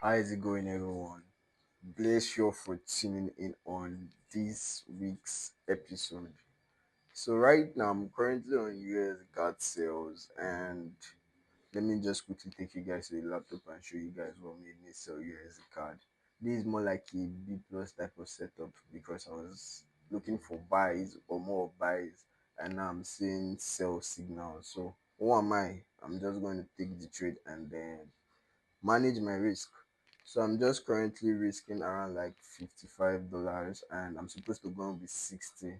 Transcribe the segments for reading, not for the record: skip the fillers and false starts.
How is it going, everyone? Bless you for tuning in on this week's episode. So, right now, I'm currently on US card sales, and let me just quickly take you guys to the laptop and show you guys what made me sell USD card. This is more like a B plus type of setup because I was looking for buys or more buys, and now I'm seeing sell signals. So, who am I? I'm just going to take the trade and then manage my risk. So I'm just currently risking around like $55 and I'm supposed to go in with 60,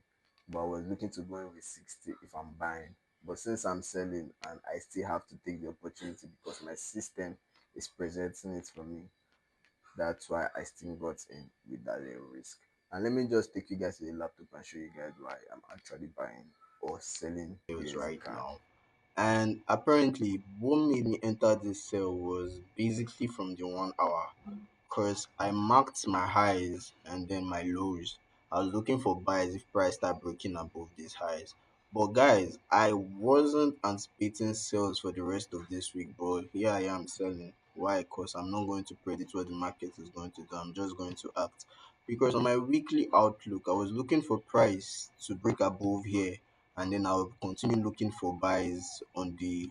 but I was looking to go in with 60 if I'm buying. But since I'm selling and I still have to take the opportunity because my system is presenting it for me, that's why I still got in with that little risk. And let me just take you guys to the laptop and show you guys why I'm actually buying or selling Sales USD right card. now. And apparently, what made me enter this sale was basically from the 1 hour because I marked my highs and then my lows. I was looking for buys if price start breaking above these highs. But guys, I wasn't anticipating sales for the rest of this week, but here I am selling. Why? Because I'm not going to predict what the market is going to do. I'm just going to act. Because on my weekly outlook, I was looking for price to break above here, and then I'll continue looking for buys on the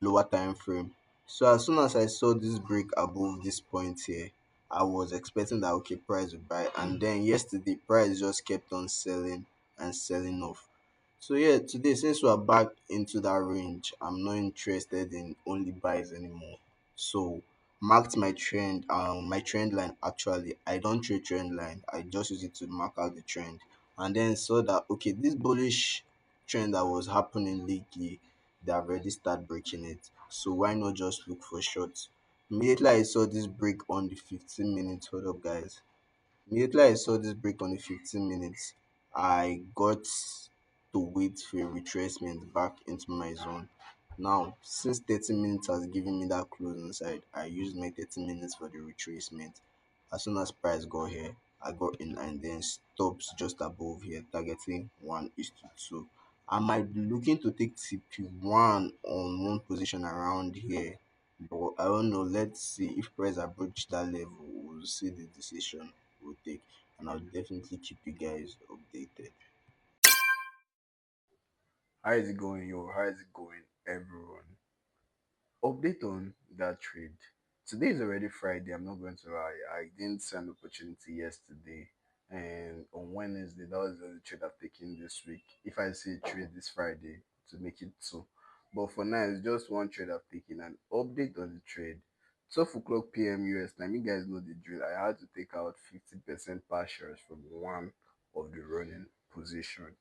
lower time frame. So as soon as I saw this break above this point here, I was expecting that okay, price would buy, and then yesterday price just kept on selling and selling off. So yeah, today since we're back into that range, I'm not interested in only buys anymore. So marked my trend line actually. I don't trade trend line. I just use it to mark out the trend. And then saw that okay, this bullish trend that was happening lately, they have already start breaking it. So why not just look for shorts? Immediately I saw this break on the 15 minutes. Hold up guys. Immediately I saw this break on the 15 minutes, I got to wait for a retracement back into my zone. Now, since 30 minutes has given me that closing side, I used my 30 minutes for the retracement. As soon as price got here, I got in and then stops just above here, targeting 1 is to 2. I might be looking to take TP1 on one position around here, but I don't know. Let's see if price approach that level. We'll see the decision we'll take, and I'll definitely keep you guys updated. How is it going, yo? How is it going, everyone? Update on that trade. Today is already Friday. I'm not going to lie. I didn't see an opportunity yesterday, and on Wednesday, that was the only trade I've taken this week. If I see a trade this Friday to make it two, but for now, it's just one trade I've taken. An update on the trade. 12 o'clock p.m. US time. You guys know the drill. I had to take out 50% partials from one of the running position,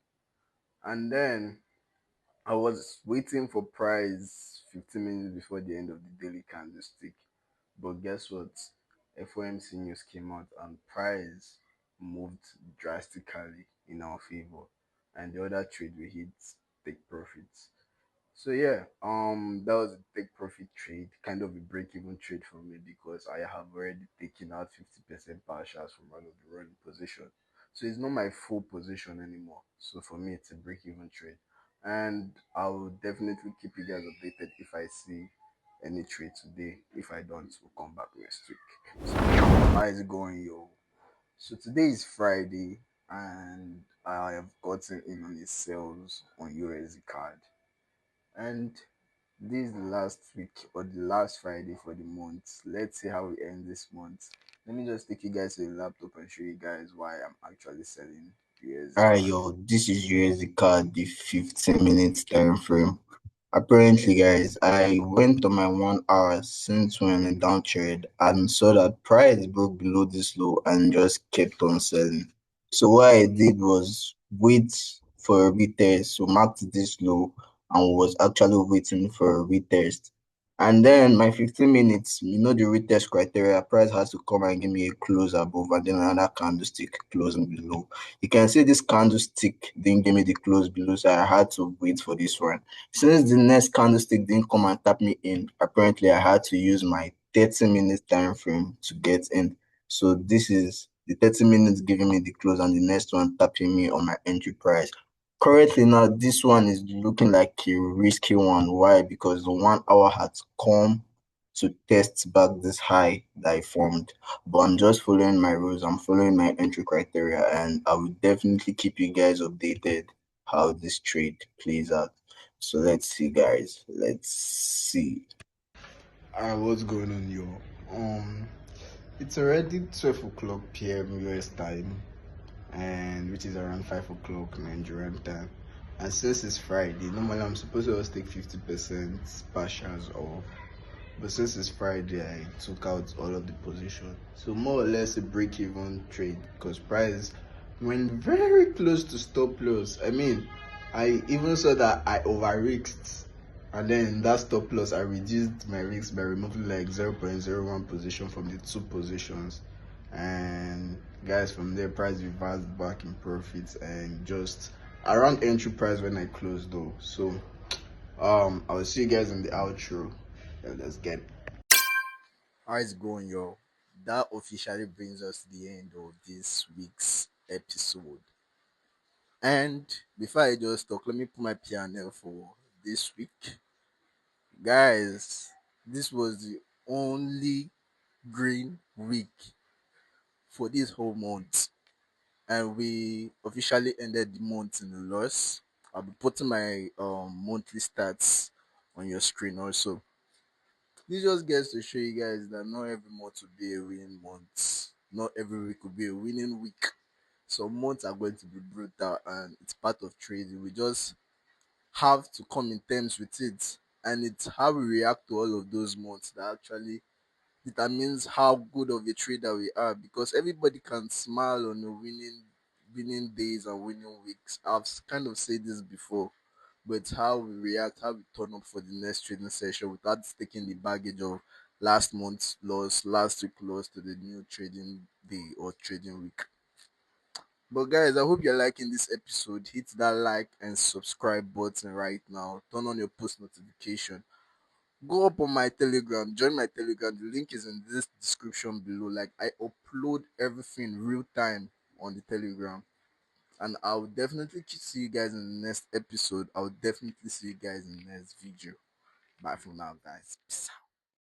and then I was waiting for price 15 minutes before the end of the daily candlestick. But guess what? FOMC news came out and price moved drastically in our favor. And the other trade we hit take profits. So yeah, that was a take profit trade, kind of a break-even trade for me because I have already taken out 50% partials from one of the running position. So it's not my full position anymore. So for me, it's a break-even trade, and I will definitely keep you guys updated if I see any trade today. If I don't, we'll come back next week. So how is it going, yo? So today is Friday, and I have gotten in on the sales on USD card. And this is the last week or the last Friday for the month. Let's see how we end this month. Let me just take you guys to the laptop and show you guys why I'm actually selling USD Alright, card. yo, this is USD card, the 15 minutes time frame. Apparently, guys, I went on my 1 hour since when a downtrend and saw that price broke below this low and just kept on selling. So what I did was wait for a retest, so marked this low and was actually waiting for a retest. And then my 15 minutes, the retest criteria, price has to come and give me a close above and then another candlestick closing below. You can see this candlestick didn't give me the close below, so I had to wait for this one. Since the next candlestick didn't come and tap me in, apparently I had to use my 30 minutes time frame to get in. So this is the 30 minutes giving me the close and the next one tapping me on my entry price. Currently now, this one is looking like a risky one. Why? Because the 1 hour has come to test back this high that I formed. But I'm just following my rules. I'm following my entry criteria, and I will definitely keep you guys updated how this trade plays out. So let's see, guys. Let's see. What's going on, yo? It's already 12 o'clock p.m. US time, and which is around 5 o'clock Nigerian time. And since it's Friday, normally I'm supposed to just take 50% partials off. But since it's Friday, I took out all of the position. So more or less a break-even trade because price went very close to stop loss. I mean, I even saw that I over-risked. And then that stop loss, I reduced my risk by removing like 0.01 position from the two positions. And guys, from there, price reversed back in profits and just around entry price when I closed though. So I will see you guys in the outro. Yeah, let's get it. How's it going, yo? That officially brings us to the end of this week's episode. And before I just talk, let me put my piano for this week. Guys, this was the only green week for this whole month. And we officially ended the month in a loss. I'll be putting my monthly stats on your screen also. This just gets to show you guys that not every month will be a winning month. Not every week will be a winning week. Some months are going to be brutal and it's part of trading. We just have to come in terms with it. And it's how we react to all of those months that actually determines how good of a trader we are because everybody can smile on the winning days and winning weeks. I've kind of said this before, but it's how we react, how we turn up for the next trading session without taking the baggage of last month's loss, last week loss to the new trading day or trading week. But guys, I hope you're liking this episode. Hit that like and subscribe button right now. Turn on your post notification. Go up on my Telegram, join my Telegram. The link is in this description below. Like I upload everything real time on the Telegram. And I'll definitely see you guys in the next episode. I'll definitely see you guys in the next video. Bye for now, guys. Peace out.